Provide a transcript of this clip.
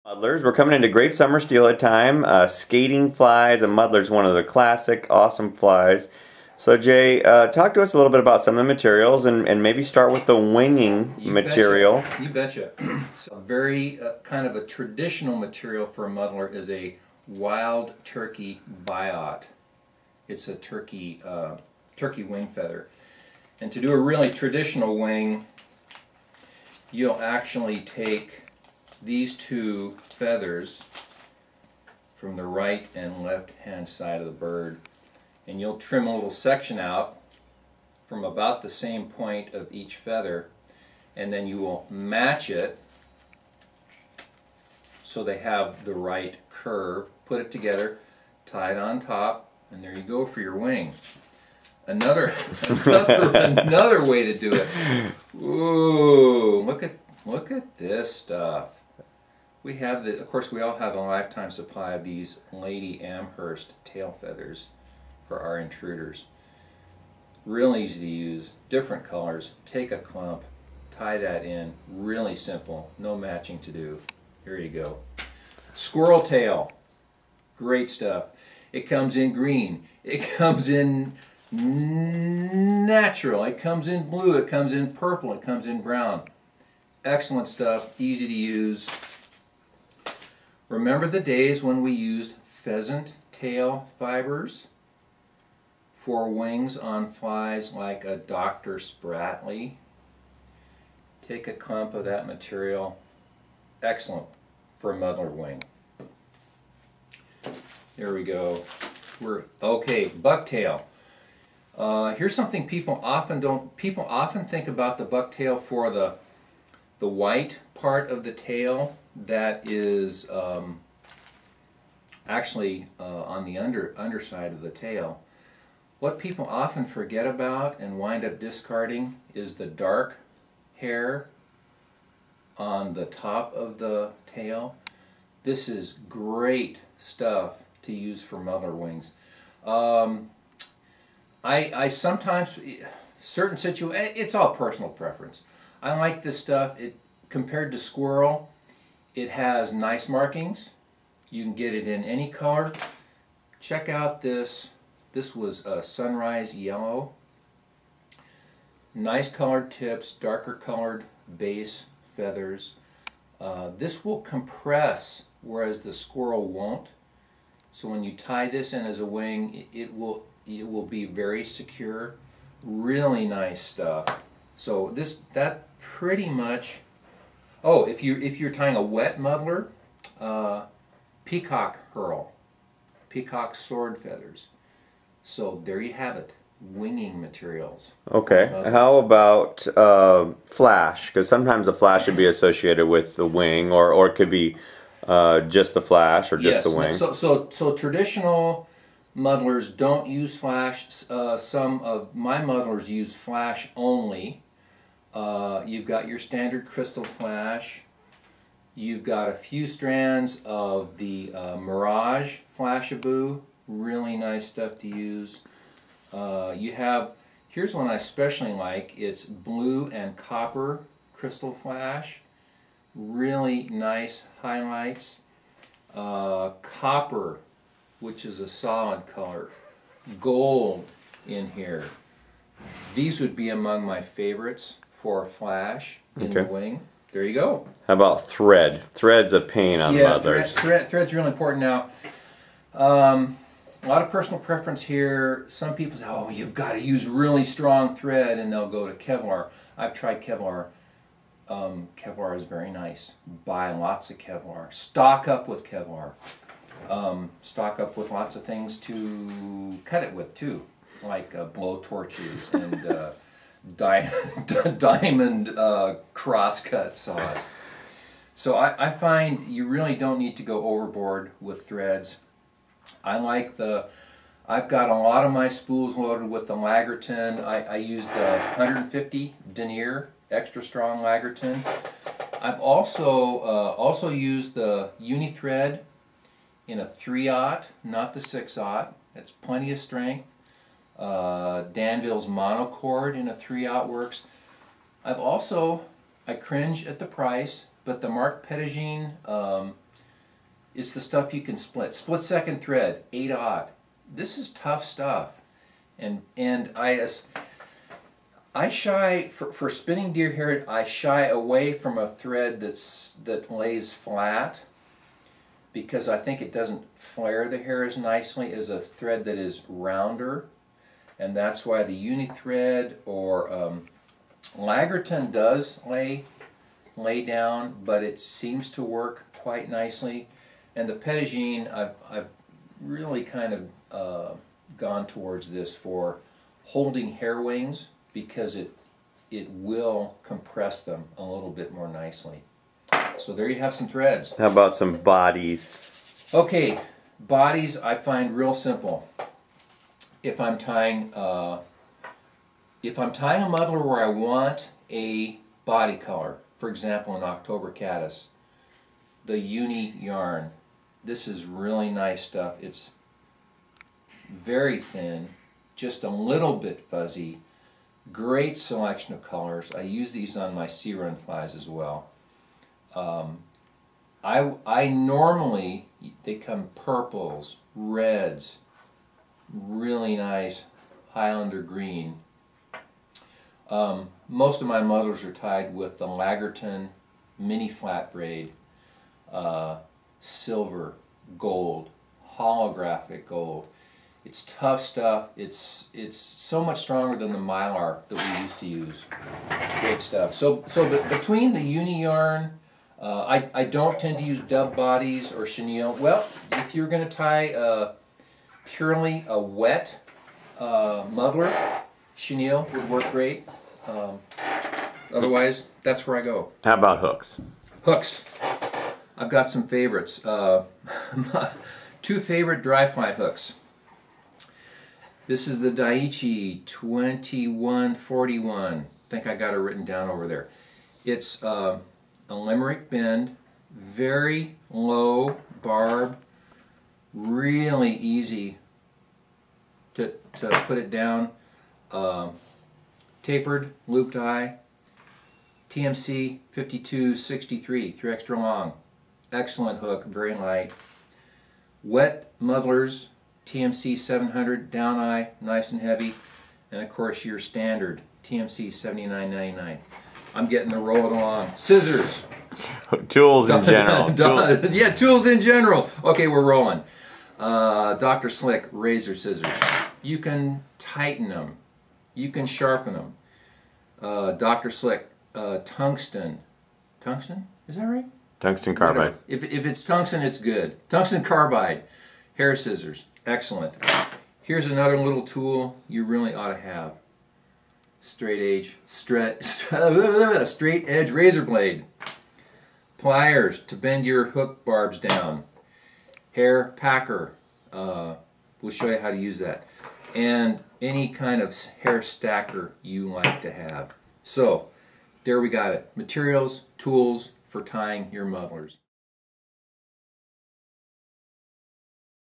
Muddlers, we're coming into great summer steelhead time. Skating flies and muddlers, one of the classic, awesome flies. So Jay, talk to us a little bit about some of the materials and maybe start with the winging material. You betcha. So a very kind of a traditional material for a muddler is a wild turkey biot. It's a turkey wing feather. And to do a really traditional wing, you'll actually take these two feathers from the right and left hand side of the bird, and you'll trim a little section out from about the same point of each feather, and then you will match it so they have the right curve. Put it together, tie it on top, and there you go for your wing. Another way to do it. Ooh, look at this stuff. We have of course we all have a lifetime supply of these Lady Amherst tail feathers for our intruders. Real easy to use, different colors. Take a clump, tie that in, really simple, no matching to do. Here you go. Squirrel Tail, great stuff. It comes in green, it comes in natural, it comes in blue, it comes in purple, it comes in brown. Excellent stuff, easy to use. Remember the days when we used pheasant tail fibers for wings on flies like a Dr. Spratley? Take a clump of that material. Excellent for a muddler wing. There we go. Okay, bucktail. Here's something people often think about the bucktail for the white part of the tail that is actually on the underside of the tail. What people often forget about and wind up discarding is the dark hair on the top of the tail. This is great stuff to use for muddler wings. I sometimes, certain situations, it's all personal preference. I like this stuff. Compared to squirrel, it has nice markings. You can get it in any color. Check out this. This was a sunrise yellow. Nice colored tips, darker colored base feathers. This will compress, whereas the squirrel won't. So when you tie this in as a wing, it will be very secure. Really nice stuff. So that pretty much. Oh, if you're tying a wet muddler, peacock herl, peacock sword feathers. So there you have it, winging materials. Okay, how about flash? Because sometimes the flash should be associated with the wing, or it could be just the flash or just the wing. So traditional muddlers don't use flash. Some of my muddlers use flash only. You've got your standard crystal flash. You've got a few strands of the Mirage Flashaboo. Really nice stuff to use. Here's one I especially like. It's blue and copper crystal flash. Really nice highlights. Copper, which is a solid color. Gold in here. These would be among my favorites for flash in the wing. There you go. How about thread? Thread's a pain on muddlers. Thread's really important now. A lot of personal preference here. Some people say, oh, you've got to use really strong thread, and they'll go to Kevlar. I've tried Kevlar. Kevlar is very nice. Buy lots of Kevlar. Stock up with Kevlar. Stock up with lots of things to cut it with, too, like blow torches and diamond crosscut saws. So I find you really don't need to go overboard with threads. I've got a lot of my spools loaded with the Lagerton. I use the 150 denier, extra strong Lagerton. I've also used the Uni-Thread in a 3/0, not the 6/0. That's plenty of strength. Danville's monocord in a 3/0 works. I cringe at the price, but the Mark Pettigene is the stuff you can split. Split second thread, 8/0. This is tough stuff. And I shy, for spinning deer hair, I shy away from a thread that lays flat, because I think it doesn't flare the hair as nicely as a thread that is rounder. And that's why the uni thread or Lagerton does lay down, but it seems to work quite nicely. And the Petitjean, I've really kind of gone towards this for holding hair wings, because it will compress them a little bit more nicely. So there you have some threads. How about some bodies? Okay, bodies I find real simple. If I'm tying a muddler where I want a body color, for example an October caddis, the uni yarn, this is really nice stuff. It's very thin, just a little bit fuzzy, great selection of colors. I use these on my sea run flies as well. I normally, they come purples, reds, really nice Highlander green. Most of my muddlers are tied with the Lagerton mini flat braid, silver, gold, holographic gold. It's tough stuff. It's so much stronger than the mylar that we used to use. Great stuff. So between the uni yarn, I don't tend to use dub bodies or chenille. Well, if you're going to tie purely a wet muddler, chenille would work great. Otherwise, that's where I go. How about hooks? Hooks. I've got some favorites. Two favorite dry fly hooks. This is the Daiichi 2141. I think I got it written down over there. It's a limerick bend, very low barb, really easy to put it down. Tapered, looped eye, TMC 5263, 3 extra long. Excellent hook, very light. Wet muddlers, TMC 700, down eye, nice and heavy. And of course your standard, TMC 7999. I'm getting to roll it along. Scissors. Tools in general. Yeah, tools in general. Okay, we're rolling. Dr. Slick razor scissors. You can tighten them. You can sharpen them. Dr. Slick tungsten. Tungsten? Is that right? Tungsten carbide. If it's tungsten, it's good. Tungsten carbide. Hair scissors. Excellent. Here's another little tool you really ought to have. Straight edge razor blade. Pliers to bend your hook barbs down. Hair packer. We'll show you how to use that. And any kind of hair stacker you like to have. So, there we got it. Materials, tools for tying your muddlers.